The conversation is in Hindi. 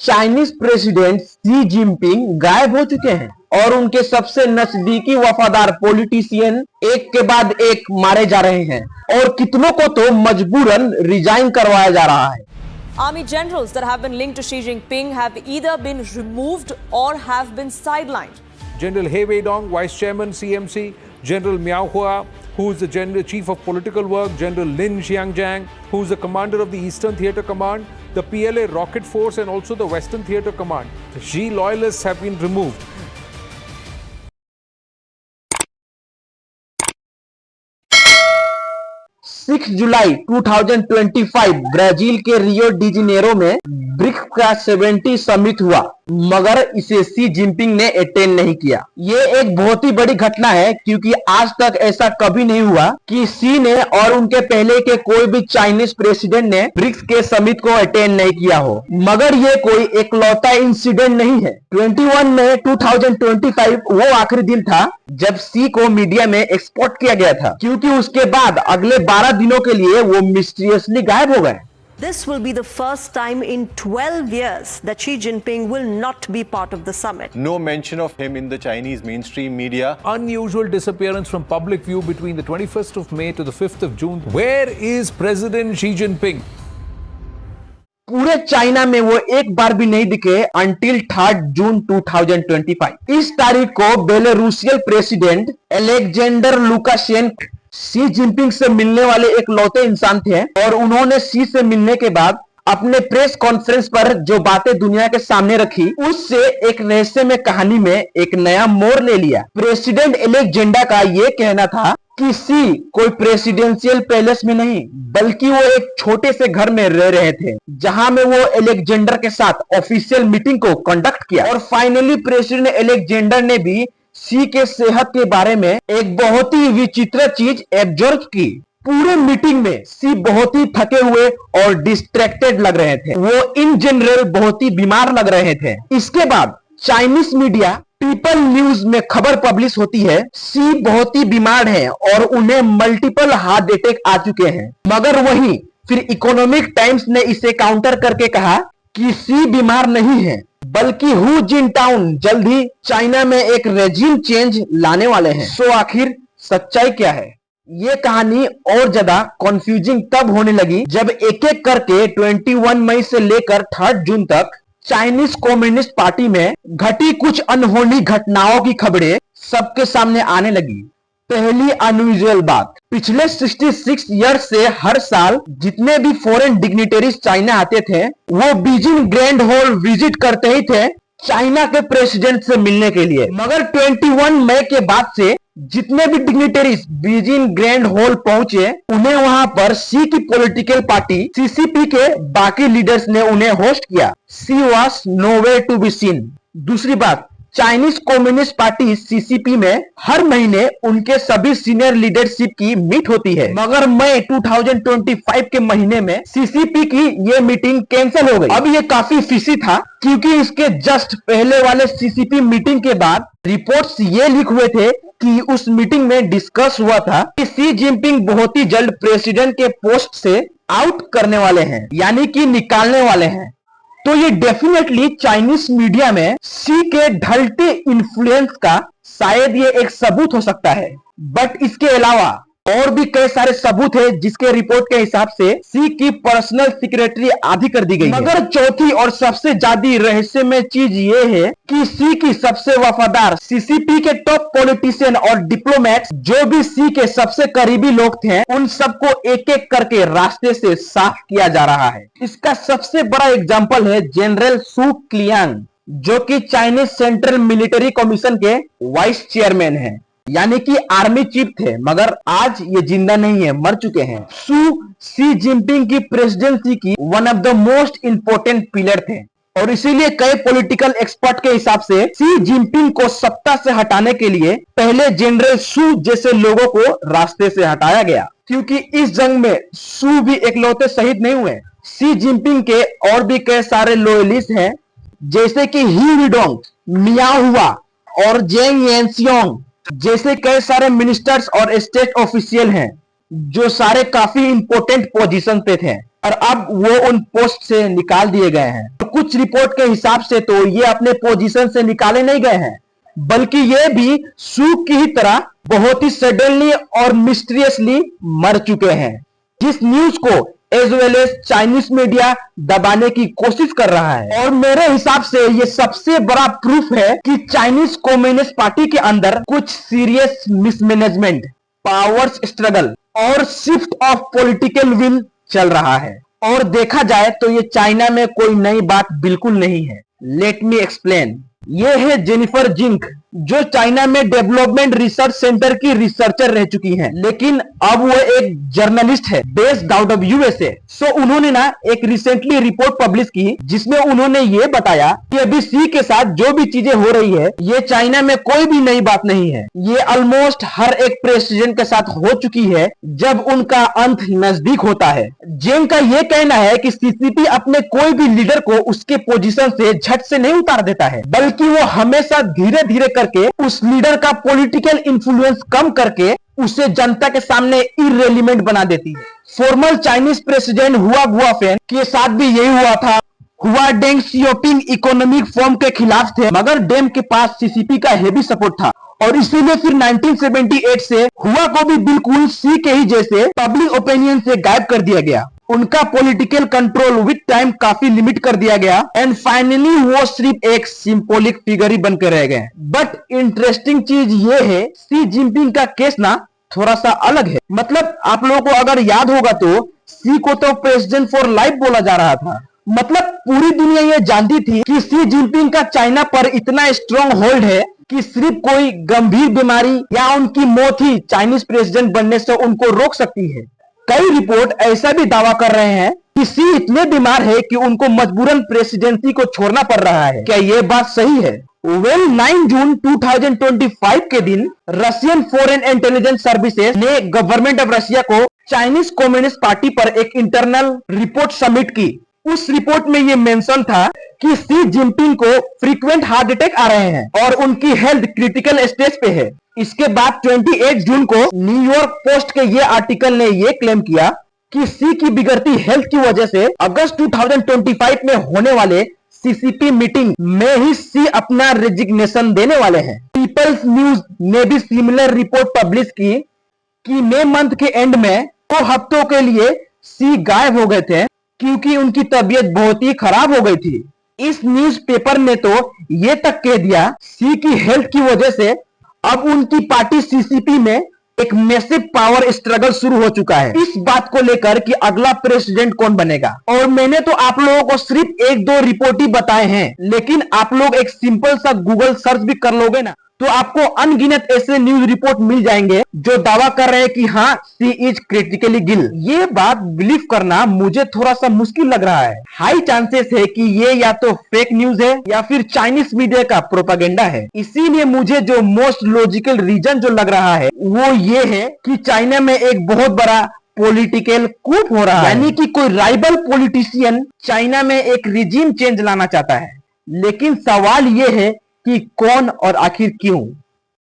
चाइनीज प्रेसिडेंट शी जिनपिंग गायब हो चुके हैं और उनके सबसे नजदीकी वफादार पॉलिटिशियन एक के बाद एक मारे जा रहे हैं और कितनों को तो मजबूरन रिजाइन करवाया जा रहा है। Army generals that have been linked to Xi Jinping have either been removed or have been sidelined. General He Weidong, Vice Chairman CMC, General Miao Hua, who is the General Chief of Political Work, General Lin Xiangjiang, who is the Commander of the Eastern Theatre Command, the PLA Rocket Force and also the Western Theatre Command. The Xi loyalists have been removed. July 2025 Brazil के रियो डी जेनेरो में ब्रिक्स का 70 समिट हुआ, मगर इसे शी जिनपिंग ने अटेंड नहीं किया। ये एक बहुत ही बड़ी घटना है क्योंकि आज तक ऐसा कभी नहीं हुआ कि शी ने और उनके पहले के कोई भी चाइनीज प्रेसिडेंट ने ब्रिक्स के समिट को अटेंड नहीं किया हो। मगर ये कोई एकलौता इंसिडेंट नहीं है। 21 मई 2025 वो आखिरी दिन था जब शी को मीडिया में एक्सपोर्ट किया गया था, क्योंकि उसके बाद अगले 12 दिनों के लिए वो मिस्टीरियसली गायब हो गए। This will be the first time in 12 years that Xi Jinping will not be part of the summit. No mention of him in the Chinese mainstream media. Unusual disappearance from public view between the 21st of May to the 5th of June. Where is President Xi Jinping? पूरे चाइना में वो एक बार भी नहीं दिखे अंटिल 3 जून 2025। इस तारीख को Belarusian president Alexander Lukashenko Xi Jinping से मिलने वाले एक लौते इंसान थे और उन्होंने शी से मिलने के बाद अपने प्रेस कॉन्फ्रेंस पर जो बातें दुनिया के सामने रखी, उससे एक रहस्यमय कहानी में एक नया मोड़ ले लिया। प्रेसिडेंट अलेक्जेंडर का ये कहना था कि शी कोई प्रेसिडेंशियल पैलेस में नहीं बल्कि वो एक छोटे से घर में रह रहे थे, जहां में वो अलेक्जेंडर के साथ ऑफिशियल मीटिंग को कंडक्ट किया। और फाइनली प्रेसिडेंट अलेक्जेंडर ने भी शी के सेहत के बारे में एक बहुत ही विचित्र चीज ऑब्जर्व की। पूरे मीटिंग में शी बहुत ही थके हुए और डिस्ट्रैक्टेड लग रहे थे। वो इन जनरल बहुत ही बीमार लग रहे थे। इसके बाद चाइनीज मीडिया पीपल न्यूज में खबर पब्लिश होती है शी बहुत ही बीमार है और उन्हें मल्टीपल हार्ट अटैक आ चुके हैं। मगर वहीं फिर इकोनॉमिक टाइम्स ने इसे काउंटर करके कहा कि शी बीमार नहीं है बल्कि हु जिनटाओ जल्द ही चाइना में एक रेजिम चेंज लाने वाले हैं। सो आखिर सच्चाई क्या है? ये कहानी और ज्यादा कंफ्यूजिंग तब होने लगी जब एक एक करके 21 मई से लेकर 3 जून तक चाइनीज कम्युनिस्ट पार्टी में घटी कुछ अनहोनी घटनाओं की खबरें सबके सामने आने लगी। पहली अनयूजुअल बात, पिछले 66 ईयर्स से हर साल जितने भी फॉरेन डिग्निटरीज चाइना आते थे वो बीजिंग ग्रैंड हॉल विजिट करते ही थे चाइना के प्रेसिडेंट से मिलने के लिए। मगर 21 मई के बाद से जितने भी डिग्निटरीज बीजिंग ग्रैंड हॉल पहुंचे, उन्हें वहां पर शी की पॉलिटिकल पार्टी सीसीपी के बाकी लीडर्स ने उन्हें होस्ट किया। She was nowhere to be seen. दूसरी बात, चाइनीज कम्युनिस्ट पार्टी सीसीपी में हर महीने उनके सभी सीनियर लीडरशिप की मीट होती है, मगर मई 2025 के महीने में सीसीपी की ये मीटिंग कैंसिल हो गई। अब ये काफी फिशी था क्योंकि इसके जस्ट पहले वाले सीसीपी मीटिंग के बाद रिपोर्ट्स ये लिख हुए थे कि उस मीटिंग में डिस्कस हुआ था कि शी जिनपिंग बहुत ही जल्द प्रेसिडेंट के पोस्ट से आउट करने वाले हैं, यानी कि निकालने वाले हैं। तो ये डेफिनेटली चाइनीज मीडिया में शी के ढलते इन्फ्लुएंस का शायद ये एक सबूत हो सकता है। बट इसके अलावा और भी कई सारे सबूत है जिसके रिपोर्ट के हिसाब से शी की पर्सनल सिक्रेटरी आधी कर दी गई है। मगर चौथी और सबसे ज्यादा रहस्यमय चीज ये है कि शी की सबसे वफादार सीसीपी के टॉप पॉलिटिशियन और डिप्लोमेट्स जो भी शी के सबसे करीबी लोग थे, उन सबको एक एक करके रास्ते से साफ किया जा रहा है। इसका सबसे बड़ा एग्जाम्पल है जनरल सू क्लियांग, जो कि चाइनीज सेंट्रल मिलिट्री कमीशन के वाइस चेयरमैन है, यानी कि आर्मी चीफ थे, मगर आज ये जिंदा नहीं है, मर चुके हैं। शी जिनपिंग की प्रेसिडेंसी की one of the most important pillar थे और इसीलिए कई पॉलिटिकल एक्सपर्ट के हिसाब से शी जिनपिंग को सत्ता से हटाने के लिए पहले जनरल सू जैसे लोगों को रास्ते से हटाया गया, क्योंकि इस जंग में सू भी इकलौते शहीद नहीं हुए। शी जिनपिंग के और भी कई सारे लॉयलिस्ट हैं, जैसे कि ही विडोंग, मियाओ हुआ और जेंग येनसियोंग जैसे कई सारे मिनिस्टर्स और स्टेट ऑफिशियल हैं, जो सारे काफी इंपॉर्टेंट पोजीशन पे थे। और अब वो उन पोस्ट से निकाल दिए गए हैं। तो कुछ रिपोर्ट के हिसाब से तो ये अपने पोजीशन से निकाले नहीं गए हैं, बल्कि ये भी सू की ही तरह बहुत ही सडनली और मिस्टीरियसली मर चुके हैं, जिस न्यूज को as well as Chinese media दबाने की कोशिश कर रहा है। और मेरे हिसाब से ये सबसे बड़ा प्रूफ है कि चाइनीज कम्युनिस्ट पार्टी के अंदर कुछ सीरियस मिसमैनेजमेंट, पावर्स स्ट्रगल और शिफ्ट ऑफ पॉलिटिकल विल चल रहा है। और देखा जाए तो ये चाइना में कोई नई बात बिल्कुल नहीं है। Let me explain. ये है जेनिफर जिंग, जो चाइना में डेवलपमेंट रिसर्च सेंटर की रिसर्चर रह चुकी हैं, लेकिन अब वो एक जर्नलिस्ट है बेस्ड आउट ऑफ यूएसए। सो उन्होंने ना एक रिसेंटली रिपोर्ट पब्लिश की, जिसमें उन्होंने ये बताया कि अभी सी के साथ जो भी चीजें हो रही है, ये चाइना में कोई भी नई बात नहीं है। ये ऑलमोस्ट हर एक प्रेसिडेंट के साथ हो चुकी है जब उनका अंत नजदीक होता है। जेंग का ये कहना है कि सीसीपी अपने कोई भी लीडर को उसके पोजीशन से झट से नहीं उतार देता है, बल्कि वो हमेशा धीरे धीरे करके उस लीडर का पॉलिटिकल इन्फ्लुएंस कम करके उसे जनता के सामने इररेलेवेंट बना देती है। फॉर्मर चाइनीज प्रेसिडेंट हुआ गुआफेन के साथ भी यही हुआ था। हुआ डेंग सियोपिंग इकोनॉमिक फॉर्म के खिलाफ थे, मगर डेम के पास सीसीपी का हेवी सपोर्ट था और इसीलिए फिर 1978 से हुआ को भी बिल्कुल सी के ही जैसे पब्लिक ओपिनियन से गायब कर दिया गया। उनका पॉलिटिकल कंट्रोल विद टाइम काफी लिमिट कर दिया गया एंड फाइनली वो सिर्फ एक सिंबॉलिक फिगर ही बनकर रह गए। बट इंटरेस्टिंग चीज ये है, सी जिनपिंग का केस ना थोड़ा सा अलग है। मतलब आप लोगों को अगर याद होगा तो सी को तो प्रेसिडेंट फॉर लाइफ बोला जा रहा था। मतलब पूरी दुनिया ये जानती थी कि सी जिनपिंग का चाइना पर इतना स्ट्रॉन्ग होल्ड है कि सिर्फ कोई गंभीर बीमारी या उनकी मौत ही चाइनीज प्रेसिडेंट बनने से उनको रोक सकती है। कई रिपोर्ट ऐसा भी दावा कर रहे हैं कि सी इतने बीमार है कि उनको मजबूरन प्रेसिडेंसी को छोड़ना पड़ रहा है। क्या ये बात सही है? वेल 9 जून 2025 के दिन रशियन फॉरेन इंटेलिजेंस सर्विसेज ने गवर्नमेंट ऑफ रशिया को चाइनीज कम्युनिस्ट पार्टी पर एक इंटरनल रिपोर्ट सबमिट की। उस रिपोर्ट में ये मेंशन था कि सी जिनपिंग को फ्रीक्वेंट हार्ट अटैक आ रहे हैं और उनकी हेल्थ क्रिटिकल स्टेज पे है। इसके बाद 28 जून को न्यूयॉर्क पोस्ट के ये आर्टिकल ने ये क्लेम किया कि सी की बिगड़ती हेल्थ की वजह से अगस्त 2025 में होने वाले सीसीपी मीटिंग में ही सी अपना रेजिग्नेशन देने वाले हैं। पीपल्स न्यूज ने भी सिमिलर रिपोर्ट पब्लिश की कि मई मंथ के एंड में 2 हफ्तों के लिए सी गायब हो गए थे क्योंकि उनकी तबीयत बहुत ही खराब हो गई थी। इस न्यूज़पेपर ने तो ये तक कह दिया सी की हेल्थ की वजह से अब उनकी पार्टी सीसीपी में एक मैसिव पावर स्ट्रगल शुरू हो चुका है इस बात को लेकर कि अगला प्रेसिडेंट कौन बनेगा। और मैंने तो आप लोगों को सिर्फ 1-2 रिपोर्ट ही बताए हैं, लेकिन आप लोग एक सिंपल सा गूगल सर्च भी कर लोगे ना तो आपको अनगिनत ऐसे न्यूज रिपोर्ट मिल जाएंगे जो दावा कर रहे हैं कि हाँ सी इज क्रिटिकली गिल। ये बात बिलीव करना मुझे थोड़ा सा मुश्किल लग रहा है। हाई चांसेस है कि ये या तो फेक न्यूज है या फिर चाइनीज मीडिया का प्रोपागेंडा है। इसीलिए मुझे जो मोस्ट लॉजिकल रीजन जो लग रहा है वो ये है कि चाइना में एक बहुत बड़ा पॉलिटिकल कूप हो रहा है, यानी कि कोई राइवल पॉलिटिशियन चाइना में एक रिजीम चेंज लाना चाहता है। लेकिन सवाल ये है कि कौन और आखिर क्यों।